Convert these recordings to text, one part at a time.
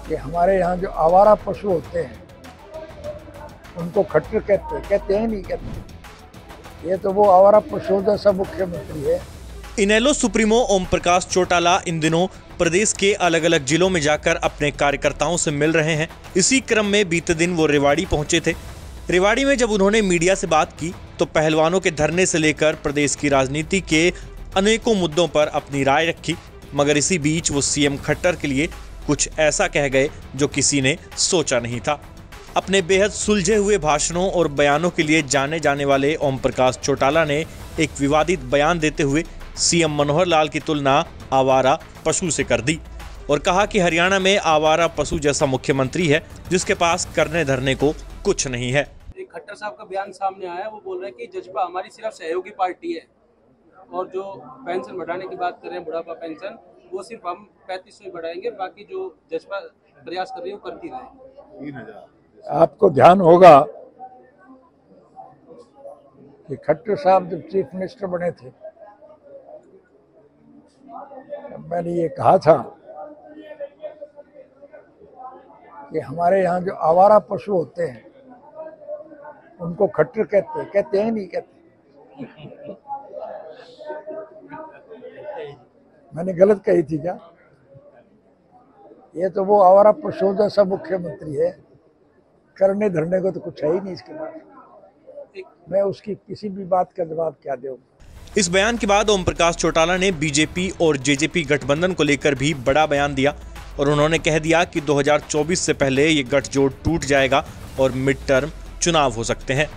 कि हमारे यहाँ जो आवारा पशु होते हैं उनको खट्टर कहते हैं नहीं कहते। ये तो वो आवारा पशुओं जैसा मुख्यमंत्री है। इनेलो सुप्रीमो ओम प्रकाश चौटाला इन दिनों प्रदेश के अलग अलग जिलों में जाकर अपने कार्यकर्ताओं से मिल रहे हैं। इसी क्रम में बीते दिन वो रेवाड़ी पहुंचे थे। रेवाड़ी में जब उन्होंने मीडिया से बात की तो पहलवानों के धरने से लेकर प्रदेश की राजनीति के अनेकों मुद्दों पर अपनी राय रखी, मगर इसी बीच वो सीएम खट्टर के लिए कुछ ऐसा कह गए जो किसी ने सोचा नहीं था। अपने बेहद सुलझे हुए भाषणों और बयानों के लिए जाने जाने वाले ओम प्रकाश चौटाला ने एक विवादित बयान देते हुए सीएम मनोहर लाल की तुलना आवारा पशु से कर दी और कहा कि हरियाणा में आवारा पशु जैसा मुख्यमंत्री है जिसके पास करने धरने को कुछ नहीं है। एक खट्टर साहब का बयान सामने आया, वो बोल रहे हैं कि जजपा हमारी सिर्फ सहयोगी पार्टी है और जो पेंशन बढ़ाने की बात कर रहे हैं, बुढ़ापा पेंशन, वो सिर्फ हम 3500 बढ़ाएंगे, बाकी जो जजपा प्रयास कर रही है वो करती रहे। 3000। आपको ध्यान होगा कि खट्टर साहब जब चीफ मिनिस्टर बने थे तब मैंने ये कहा था कि हमारे यहाँ जो आवारा पशु होते हैं उनको खट्टर कहते हैं नहीं कहते। मैंने गलत कही थी क्या? ये तो वो आवारा पशुओं जैसा मुख्यमंत्री है, करने धरने को तो कुछ है ही नहीं इसके पास। मैं उसकी किसी भी बात का जवाब क्या दूं। इस बयान के बाद ओम प्रकाश चौटाला ने बीजेपी और जेजेपी गठबंधन को लेकर भी बड़ा बयान दिया और उन्होंने कह दिया कि 2024 से पहले ये गठजोड़ टूट जाएगा और मिड टर्म चुनाव हो सकते हैं।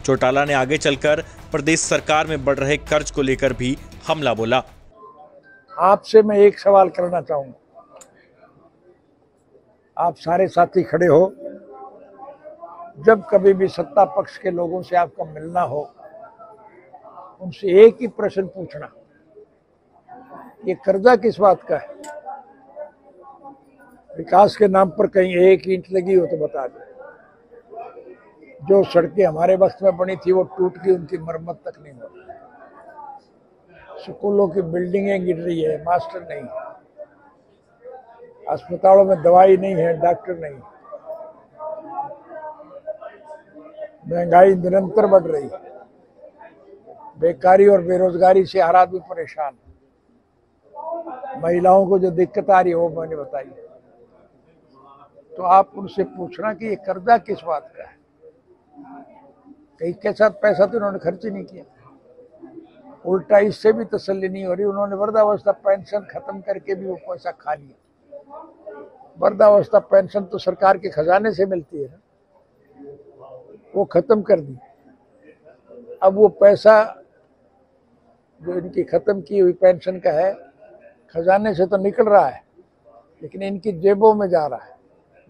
चौटाला ने आगे चलकर प्रदेश सरकार में बढ़ रहे कर्ज को लेकर भी हमला बोला। आपसे मैं एक सवाल करना चाहूंगा, आप सारे साथी खड़े हो, जब कभी भी सत्ता पक्ष के लोगों से आपका मिलना हो उनसे एक ही प्रश्न पूछना, ये कर्जा किस बात का है? विकास के नाम पर कहीं एक ईंट लगी हो तो बता दो। जो सड़कें हमारे वक्त में बनी थी वो टूट गई, उनकी मरम्मत तक नहीं हो रही। स्कूलों की बिल्डिंगें गिर रही है, मास्टर नहीं, अस्पतालों में दवाई नहीं है, डॉक्टर नहीं, महंगाई निरंतर बढ़ रही है, बेकारी और बेरोजगारी से हर आदमी परेशान, महिलाओं को जो दिक्कत आ रही है वो मैंने बताई। तो आप उनसे पूछना कि ये कर्जा किस बात का है? कहीं के साथ पैसा तो उन्होंने खर्च ही नहीं किया, उल्टा इससे भी तसल्ली नहीं हो रही, उन्होंने वृद्धावस्था पेंशन खत्म करके भी वो पैसा खा लिया। वृद्धावस्था पेंशन तो सरकार के खजाने से मिलती है ना, वो खत्म कर दी। अब वो पैसा जो इनकी खत्म की हुई पेंशन का है खजाने से तो निकल रहा है, लेकिन इनकी जेबों में जा रहा है,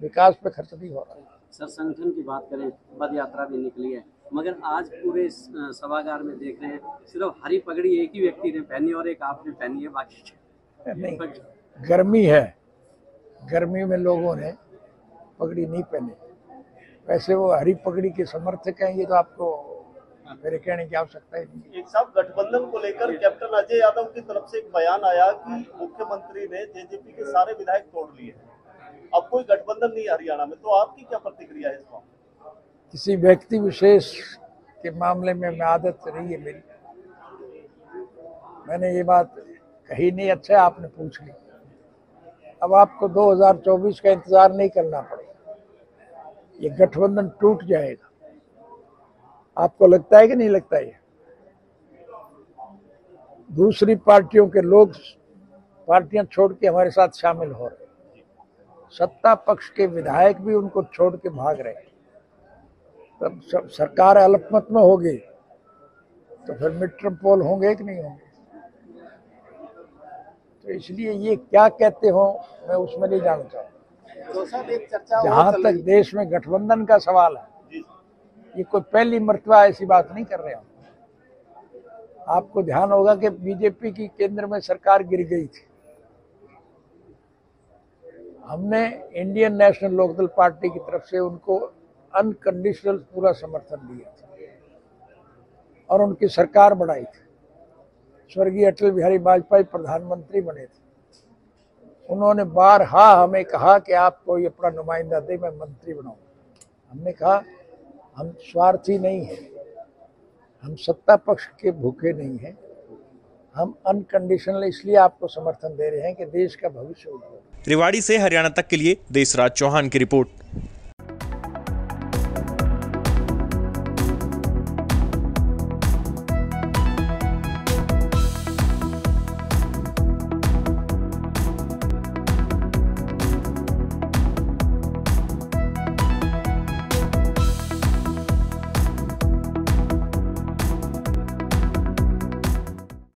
विकास पे खर्च नहीं हो रहा है। सर, संगठन की बात करें, पद यात्रा भी निकली है, मगर आज पूरे सभागार में देख रहे हैं सिर्फ हरी पगड़ी एक ही व्यक्ति ने पहनी और एक आपने पहनी है, बाकी नहीं। गर्मी है, गर्मी में लोगों ने पगड़ी नहीं पहनी। वैसे वो हरी पगड़ी के समर्थक हैं, ये तो आपको मेरे कहने की आवश्यकता ही नहीं। एक साहब, गठबंधन को लेकर कैप्टन अजय यादव की तरफ से एक बयान आया कि मुख्यमंत्री ने जेजेपी के सारे विधायक तोड़ लिए, अब कोई गठबंधन नहीं हरियाणा में, तो आपकी क्या प्रतिक्रिया है इस मामले? किसी व्यक्ति विशेष के मामले में मैं आदत रही है मेरी, मैंने ये बात कही नहीं। अच्छा आपने पूछ ली, अब आपको 2024 का इंतजार नहीं करना पड़ेगा, ये गठबंधन टूट जाएगा। आपको लगता है कि नहीं लगता? है दूसरी पार्टियों के लोग पार्टियां छोड़ के हमारे साथ शामिल हो रहे, सत्ता पक्ष के विधायक भी उनको छोड़ के भाग रहे, तब सरकार अल्पमत में होगी तो फिर मिड टर्म पोल होंगे कि नहीं होंगे? तो इसलिए ये क्या कहते हो मैं उसमें नहीं जानना चाहता। जहां तक देश में गठबंधन का सवाल है, ये कोई पहली मर्तबा ऐसी बात नहीं कर रहे हम। आपको ध्यान होगा कि बीजेपी की केंद्र में सरकार गिर गई थी, हमने इंडियन नेशनल लोकदल पार्टी की तरफ से उनको अनकंडीशनल पूरा समर्थन दिया था और उनकी सरकार बढ़ाई थी। स्वर्गीय अटल बिहारी वाजपेयी प्रधानमंत्री बने थे, उन्होंने बारहा हमें कहा कि आप कोई अपना नुमाइंदा दे, मैं मंत्री बनाऊं। हमने कहा हम स्वार्थी नहीं हैं, हम सत्ता पक्ष के भूखे नहीं हैं, हम अनकंडीशनल इसलिए आपको समर्थन दे रहे हैं कि देश का भविष्य उज्जवल। रेवाड़ी से हरियाणा तक के लिए देशराज चौहान की रिपोर्ट।